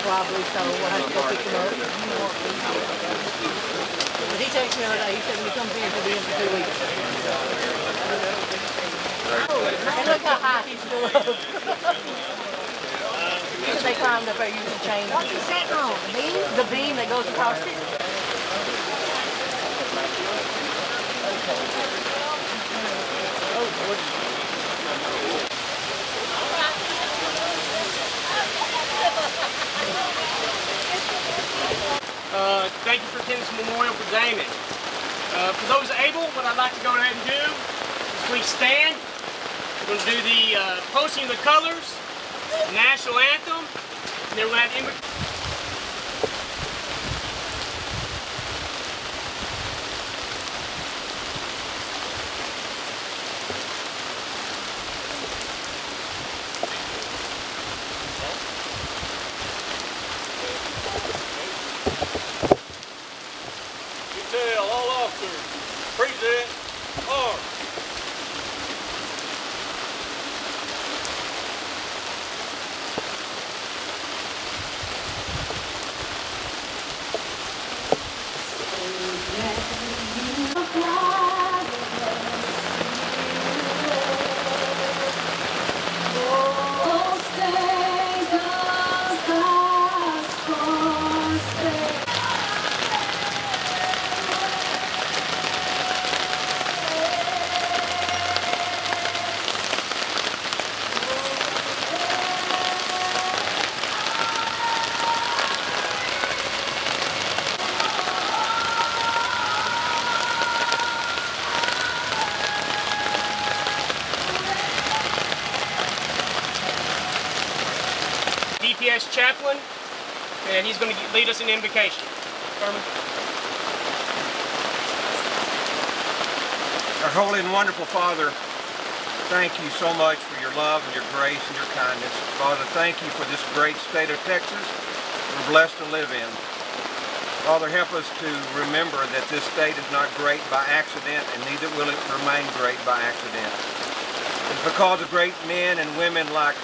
probably, so we'll have to go pick him up. But he texted me the other day, he said when he comes in, he'll be in for 2 weeks. And look how high he's still up. They climbed up there using chains. What is that on? The beam that goes across it. Thank you for attending this memorial for Damon. For those able, what I'd like to go ahead and do is please stand. We're going to do the posting of the colors, the national anthem, and then we'll have detail all officers, present arms. DPS chaplain, and he's going to lead us in invocation. Thurman. Our holy and wonderful Father, thank you so much for your love and your grace and your kindness. Father, thank you for this great state of Texas we're blessed to live in. Father, help us to remember that this state is not great by accident, and neither will it remain great by accident. It's because of great men and women like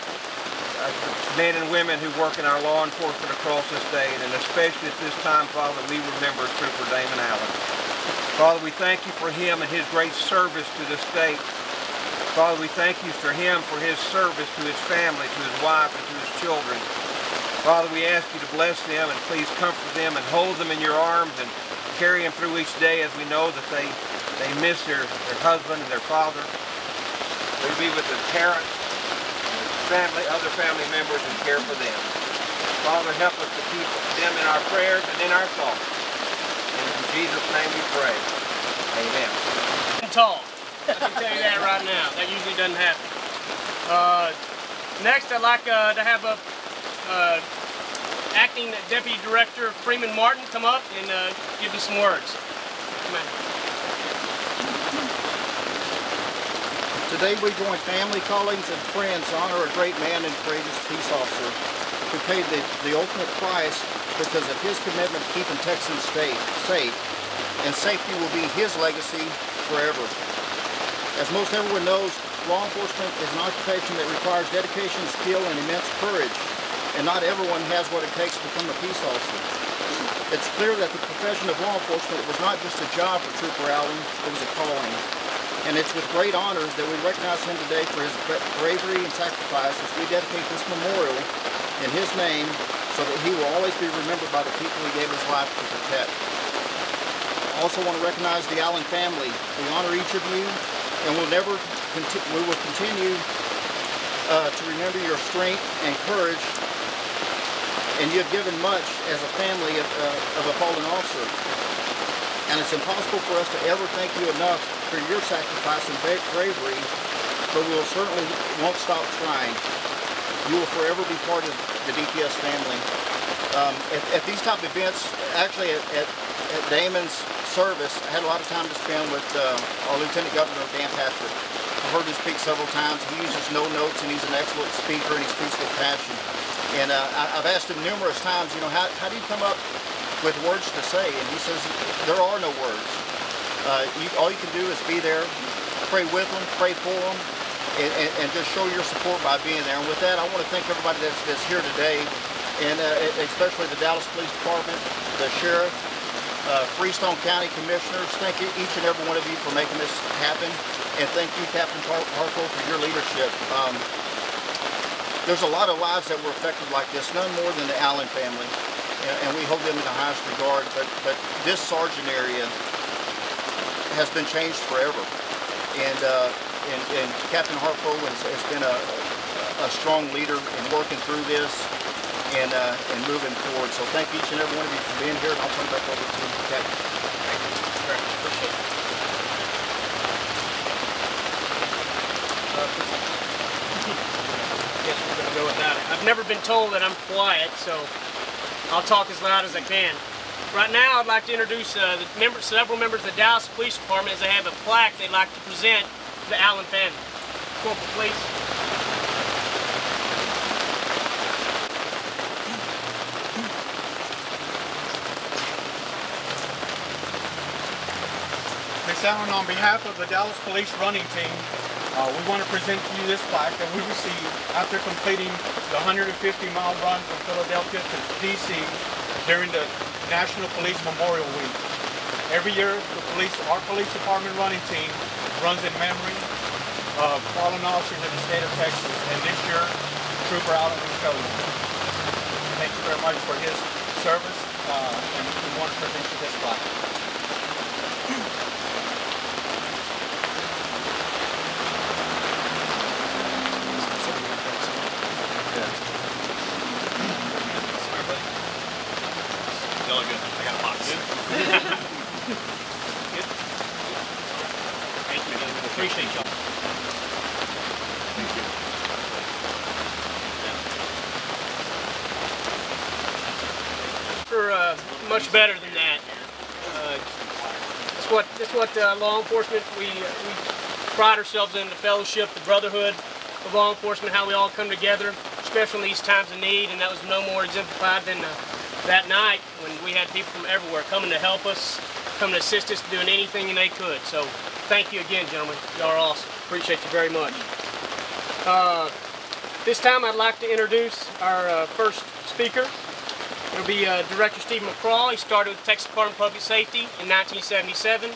men and women who work in our law enforcement across the state, and especially at this time, Father, we remember Trooper Damon Allen. Father, we thank you for him and his great service to the state. Father, we thank you for him for his service to his family, to his wife, and to his children. Father, we ask you to bless them and please comfort them and hold them in your arms and carry them through each day, as we know that they miss their husband and their father. They be with their parents, family, other family members, and care for them. Father, help us to keep them in our prayers and in our thoughts. And in Jesus' name we pray. Amen. Tall. I can tell you that right now. That usually doesn't happen. Next, I'd like to have a Acting Deputy Director Freeman Martin come up and give us some words. Come on. Today we join family, colleagues, and friends to honor a great man and courageous peace officer who paid the ultimate price because of his commitment to keeping Texans safe, and safety will be his legacy forever. As most everyone knows, law enforcement is an occupation that requires dedication, skill, and immense courage, and not everyone has what it takes to become a peace officer. It's clear that the profession of law enforcement was not just a job for Trooper Allen, it was a calling. And it's with great honor that we recognize him today for his bravery and sacrifice as we dedicate this memorial in his name so that he will always be remembered by the people he gave his life to protect. I also want to recognize the Allen family. We honor each of you, and we will continue to remember your strength and courage, and you have given much as a family of a fallen officer. And it's impossible for us to ever thank you enough for your sacrifice and bravery, but we won't stop trying. You will forever be part of the DPS family. At these type of events, actually at Damon's service, I had a lot of time to spend with our Lieutenant Governor, Dan Patrick. I've heard him speak several times. He uses no notes, and he's an excellent speaker, and he speaks with passion. And I've asked him numerous times, you know, how do you come up with words to say? And he says, there are no words. All you can do is be there, pray with them, pray for them, and just show your support by being there. And with that, I want to thank everybody that's here today. and especially the Dallas Police Department, the Sheriff, Freestone County Commissioners. Thank you, each and every one of you, for making this happen. And thank you, Captain Harpo, for your leadership. There's a lot of lives that were affected like this, none more than the Allen family. And we hold them in the highest regard. But this sergeant area has been changed forever. And Captain Harpo has been a strong leader in working through this and moving forward. So thank each and every one of you for being here, and I'll turn it back over to Captain. Thank you. Appreciate it. Guess we're going to go without it. I've never been told that I'm quiet, so I'll talk as loud as I can. Right now, I'd like to introduce several members of the Dallas Police Department, as they have a plaque they'd like to present to the Allen family. Corporal, please. Ms. Allen, on behalf of the Dallas Police running team, we want to present to you this plaque that we received after completing the 150-mile run from Philadelphia to D.C. during the National Police Memorial Week. Every year, our police department running team runs in memory of fallen officers in the state of Texas, and this year, Trooper Allen and Kaitlyn. Thank you very much for his service, and we want to present you this plaque. Good. I got a box. Good. Thank you. Appreciate y'all. Thank you. For much better than that. That's what law enforcement, we pride ourselves in, the fellowship, the brotherhood of law enforcement, how we all come together, especially in these times of need, and that was no more exemplified than that night when we had people from everywhere coming to help us, coming to assist us, doing anything they could. So thank you again, gentlemen. Y'all are awesome. Appreciate you very much. This time I'd like to introduce our first speaker. It'll be Director Steve McCraw. He started with the Texas Department of Public Safety in 1977.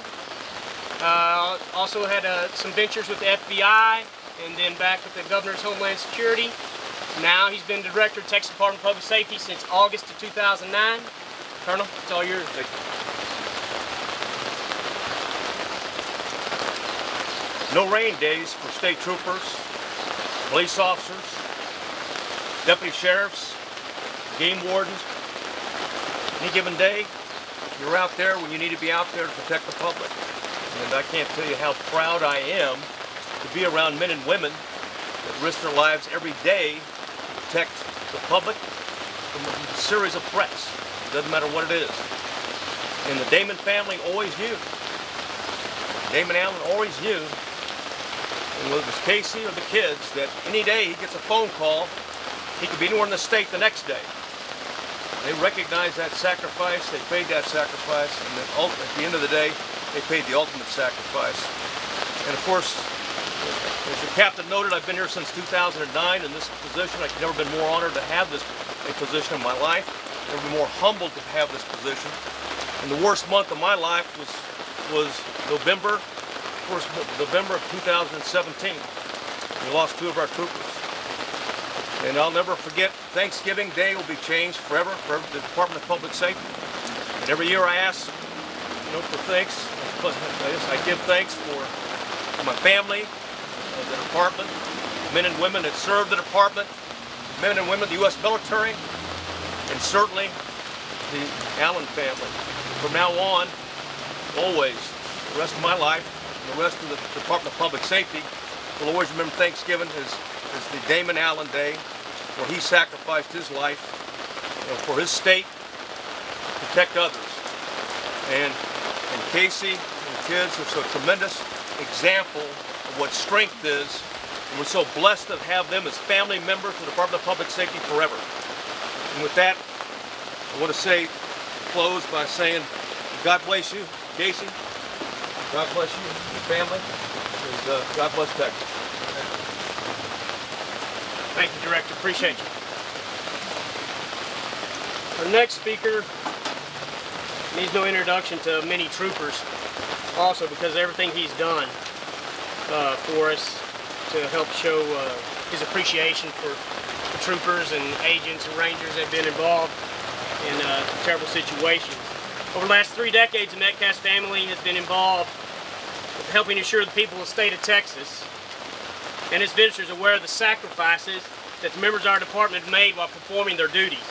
Also had some ventures with the FBI, and then back with the Governor's Homeland Security. Now he's been Director of Texas Department of Public Safety since August of 2009. Colonel, it's all yours. Thank you. No rain days for state troopers, police officers, deputy sheriffs, game wardens. Any given day, you're out there when you need to be out there to protect the public. And I can't tell you how proud I am to be around men and women that risk their lives every day to protect the public from a series of threats. It doesn't matter what it is. And the Damon family always knew. Damon Allen always knew, and whether it was Kasey or the kids, that any day he gets a phone call, he could be anywhere in the state the next day. They recognized that sacrifice, they paid that sacrifice, and then at the end of the day, they paid the ultimate sacrifice. And of course, as the captain noted, I've been here since 2009 in this position. I've never been more honored to have this position in my life. Never been more humbled to have this position. And the worst month of my life was November of 2017. We lost 2 of our troopers. And I'll never forget, Thanksgiving Day will be changed forever for the Department of Public Safety. And every year I ask, for thanks. I give thanks for my family, the department, men and women that serve the department, men and women of the U.S. military, and certainly the Allen family. From now on, always, the rest of my life, and the rest of the Department of Public Safety will always remember Thanksgiving as the Damon Allen Day, where he sacrificed his life for his state to protect others. And Kasey and the kids are so tremendous example of what strength is, and we're so blessed to have them as family members of the Department of Public Safety forever. And with that, I want to close by saying, God bless you, Kasey. God bless you, your family, and God bless Texas. Thank you, Director. Appreciate you. Our next speaker needs no introduction to many troopers, also because of everything he's done for us to help show his appreciation for the troopers and agents and rangers that have been involved in terrible situations. Over the last 3 decades, the Metcalf family has been involved with helping ensure the people of the state of Texas and its visitors are aware of the sacrifices that the members of our department have made while performing their duties.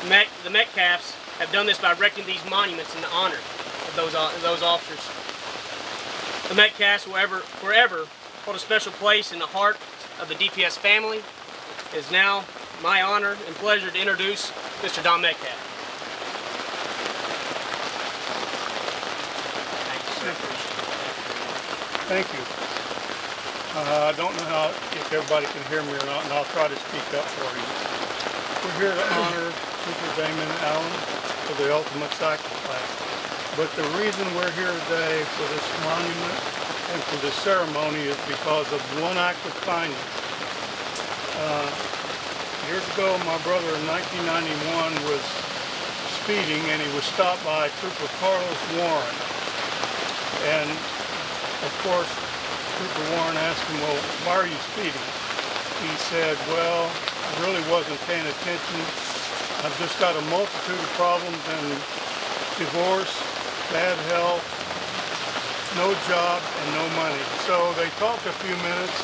The Metcalfs have done this by erecting these monuments in honor of those officers. The Metcalfs will forever hold a special place in the heart of the DPS family. It is now my honor and pleasure to introduce Mr. Don Metcalf. Thank you. I don't know if everybody can hear me or not, and I'll try to speak up for you. We're here to honor Trooper Damon Allen for the ultimate sacrifice. But the reason we're here today for this monument and for this ceremony is because of one act of kindness. Years ago, my brother in 1991 was speeding, and he was stopped by Trooper Carlos Warren. And of course, Trooper Warren asked him, well, why are you speeding? He said, well, I really wasn't paying attention. I've just got a multitude of problems and divorce, bad health, no job, and no money. So they talked a few minutes,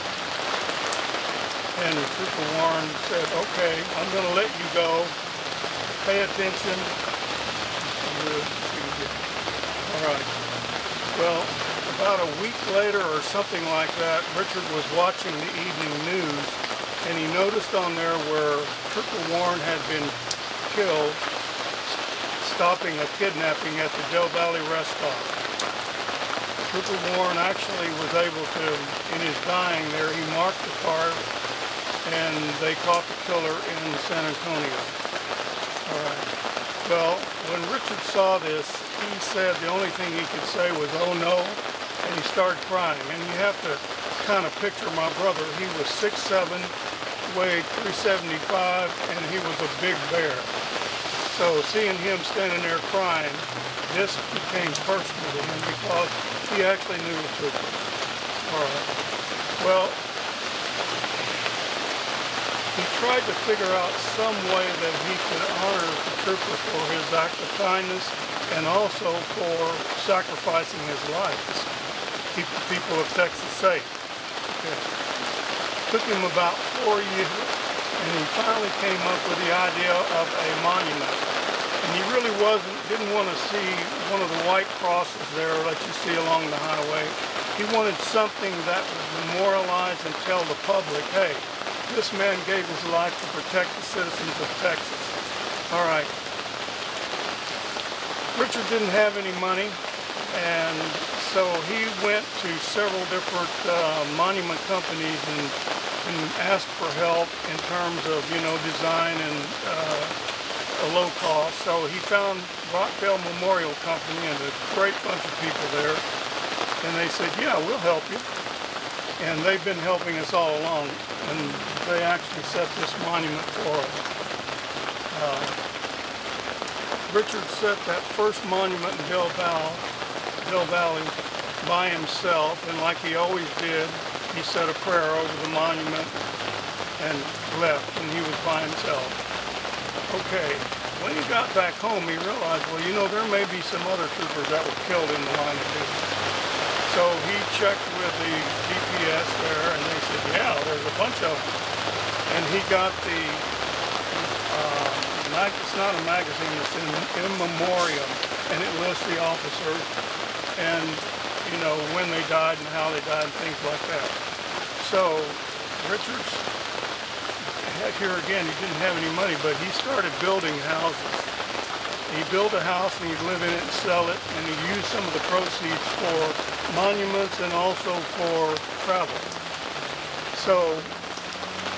and Trooper Warren said, okay, I'm going to let you go. Pay attention. All right. Well, about a week later or something like that, Richard was watching the evening news, and he noticed on there where Trooper Warren had been killed stopping a kidnapping at the Del Valley rest stop. Trooper Warren actually was able to, in his dying there, he marked the car, and they caught the killer in San Antonio. All right. Well, when Richard saw this, he said the only thing he could say was, oh no, and he started crying. And you have to kind of picture my brother. He was 6'7", weighed 375, and he was a big bear. So seeing him standing there crying, this became personal to him because he actually knew the trooper. All right. Well, he tried to figure out some way that he could honor the trooper for his act of kindness and also for sacrificing his life to keep the people of Texas safe. Okay. Took him about 4 years, and he finally came up with the idea of a monument. And he really didn't want to see one of the white crosses there that you see along the highway. He wanted something that would memorialize and tell the public, hey, this man gave his life to protect the citizens of Texas. All right. Richard didn't have any money, and so he went to several different monument companies and asked for help in terms of, design and a low cost. So he found Rockdale Memorial Company and a great bunch of people there, and they said, yeah, we'll help you. And they've been helping us all along, and they actually set this monument for us. Richard set that first monument in Del Valley by himself, and like he always did, he said a prayer over the monument and left, and he was by himself. Okay, when he got back home, he realized, well, there may be some other troopers that were killed in the line of duty. So he checked with the DPS there, and they said, yeah, there's a bunch of them. And he got the, it's not a magazine, it's in memoriam, and it lists the officers and, when they died and how they died and things like that. So Richards, here again, he didn't have any money, but he started building houses. He built a house and he'd live in it and sell it, and he used some of the proceeds for monuments and also for travel. So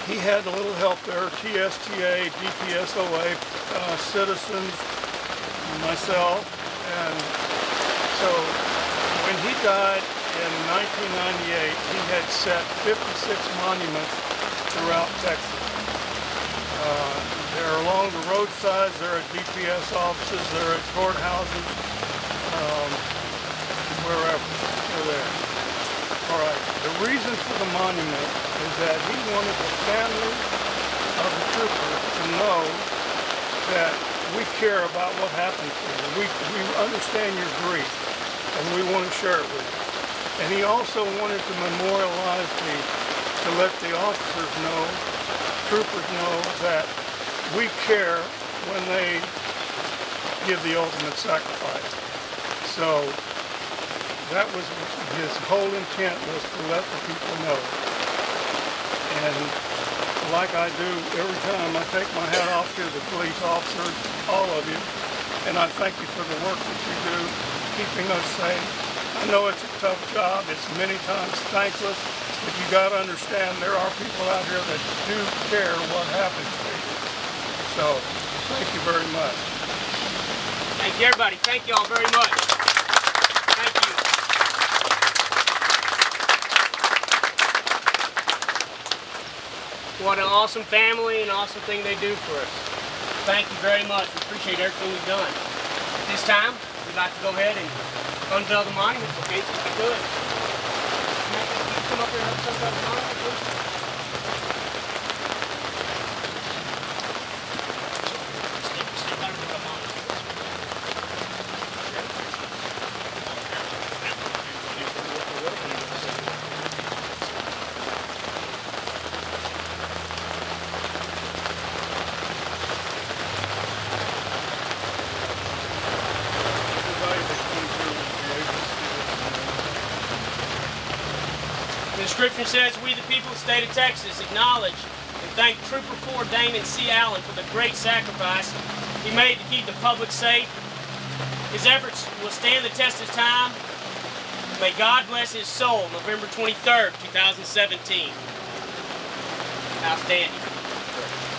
he had a little help there, TSTA, DPSOA, citizens, myself, and so when he died in 1998, he had set 56 monuments throughout Texas. They're along the roadsides, they're at DPS offices, they're at courthouses, wherever, they're there. All right, the reason for the monument is that he wanted the families of the troopers to know that we care about what happened to you. We understand your grief, and we want to share it with you. And he also wanted to memorialize to let the officers know, troopers know, that we care when they give the ultimate sacrifice. So that was his whole intent, was to let the people know. And like I do every time, I take my hat off to the police officers, all of you, and I thank you for the work that you do, keeping us safe. I know it's a tough job, it's many times thankless, but you got to understand there are people out here that do care what happens to you. So, thank you very much. Thank you, everybody. Thank you all very much. Thank you. What an awesome family and awesome thing they do for us. Thank you very much. We appreciate everything you've done. At this time, we'd like to go ahead and unveil the monument. Okay, so you can do it. Can you come up here and help us unveil the monument, please? The description says, we the people of the state of Texas acknowledge and thank Trooper Damon Allen for the great sacrifice he made to keep the public safe. His efforts will stand the test of time. May God bless his soul, November 23rd, 2017. Outstanding.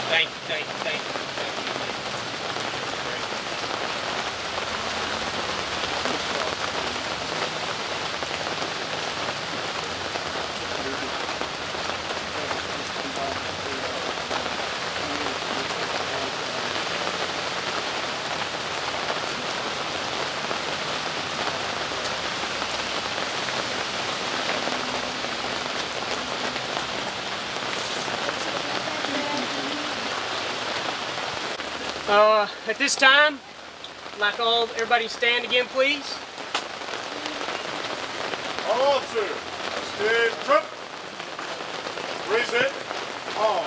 Thank you, thank you, thank you. At this time, I'd like everybody stand again, please. All officers, state trip, present, all.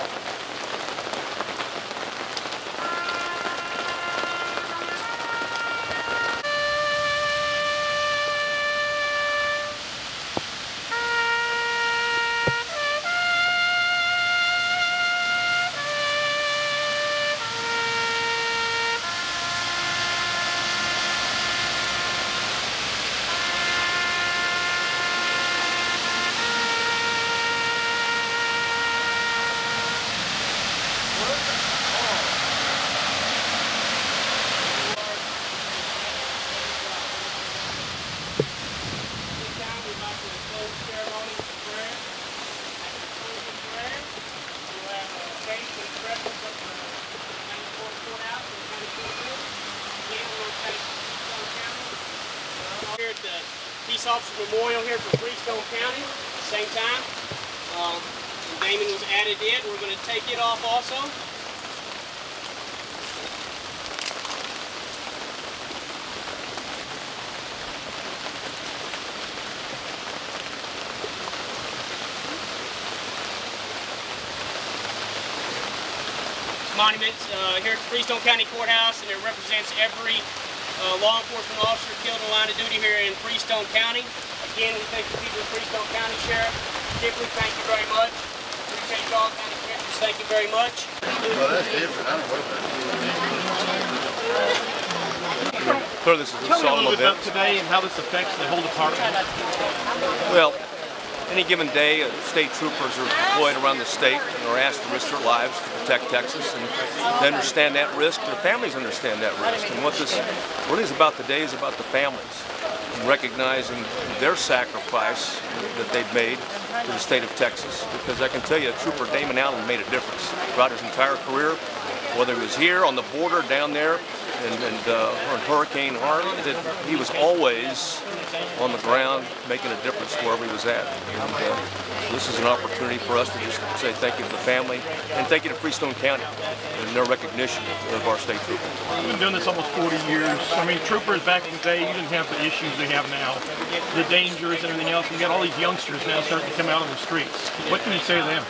Here at the Peace Officer Memorial here for Freestone County at the same time. When Damon was added in, we're going to take it off also. Monument here at the Freestone County Courthouse, and it represents every law enforcement officer killed in the line of duty here in Freestone County. Again, we thank the people of Freestone County Sheriff. Particularly, thank you very much. Appreciate y'all, County Commissioners. Thank you very much. Well, that's different. I don't know about that. Clearly, this is a Tell me a solemn little bit event. about today and how this affects the whole department. Well, any given day, state troopers are deployed around the state and are asked to risk their lives to protect Texas, and they understand that risk. Their families understand that risk. And what this really is about today is about the families, and recognizing their sacrifice that they've made to the state of Texas. Because I can tell you, Trooper Damon Allen made a difference throughout his entire career. whether he was here on the border down there on Hurricane Harvey, that he was always on the ground making a difference wherever he was at. And, so this is an opportunity for us to just say thank you to the family and thank you to Freestone County and their recognition of our state troopers. You've been doing this almost 40 years. I mean, troopers back in the day, you didn't have the issues they have now, the dangers and everything else. We've got all these youngsters now starting to come out on the streets. What can you say to them?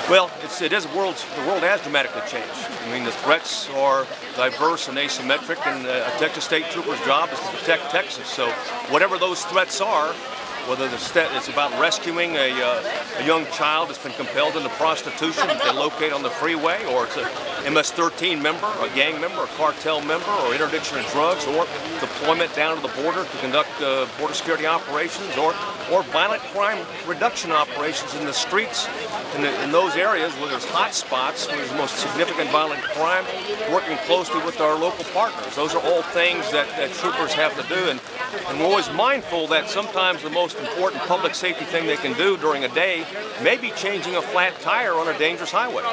Well, the world has dramatically changed. I mean, the threats are diverse and asymmetric, and a Texas State Trooper's job is to protect Texas. So whatever those threats are, whether it's about rescuing a young child that's been compelled into prostitution that they locate on the freeway, or it's a MS-13 member, a gang member, a cartel member, or interdiction of drugs, or deployment down to the border to conduct border security operations, or violent crime reduction operations in the streets in those areas where there's hot spots, where there's the most significant violent crime, working closely with our local partners. Those are all things that troopers have to do, and we're always mindful that sometimes the most important public safety thing they can do during a day may be changing a flat tire on a dangerous highway.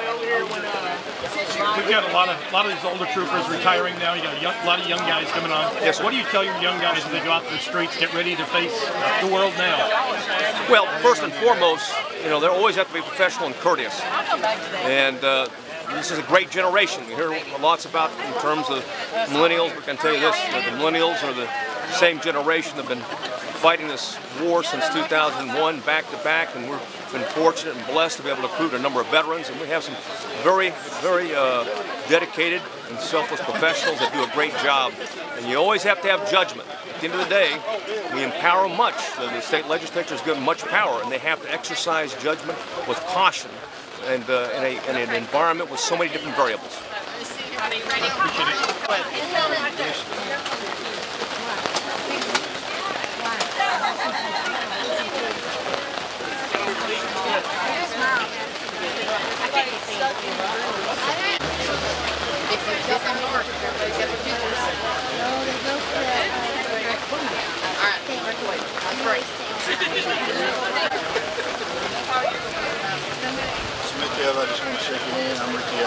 We've got a lot of these older troopers retiring now. You got a lot of young guys coming on. Yes, sir. What do you tell your young guys as they go out to the streets, get ready to face the world now? Well, first and foremost, they always have to be professional and courteous. And this is a great generation. We hear lots about in terms of millennials. We can tell you this, the millennials are the same generation that have been fighting this war since 2001, back to back, and we've been fortunate and blessed to be able to recruit a number of veterans, and we have some very, very dedicated and selfless professionals that do a great job. And you always have to have judgment. At the end of the day, we empower much. The state legislature is given much power, and they have to exercise judgment with caution and in an environment with so many different variables. I just want to shake your hand. I'm Ricky. I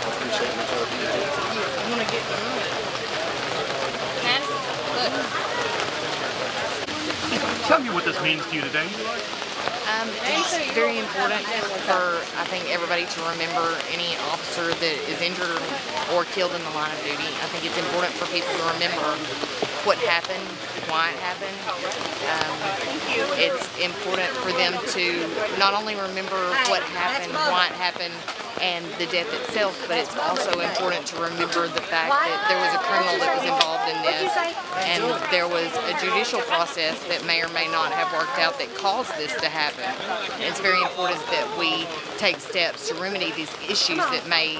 appreciate your talking. I'm going to get Madison, tell me what this means to you today. It's very important for, I think, everybody to remember any officer that is injured or killed in the line of duty. I think it's important for people to remember what happened, why it happened. It's important for them to not only remember what happened, why it happened, and the death itself, but it's also important to remember the fact that there was a criminal that was involved in this, and there was a judicial process that may or may not have worked out that caused this to happen. It's very important that we take steps to remedy these issues that may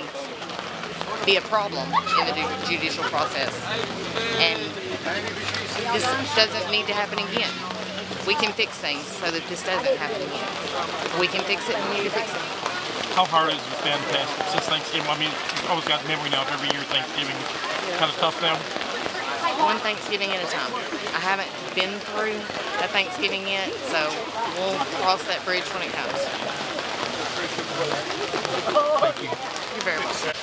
be a problem in the judicial process. And this doesn't need to happen again. We can fix things so that this doesn't happen again. We can fix it, we need to fix it. How hard has it been since Thanksgiving? I mean, you've always got the memory now of every year Thanksgiving. Kind of tough now? One Thanksgiving at a time. I haven't been through a Thanksgiving yet, so we'll cross that bridge when it comes. Thank you. You're very welcome.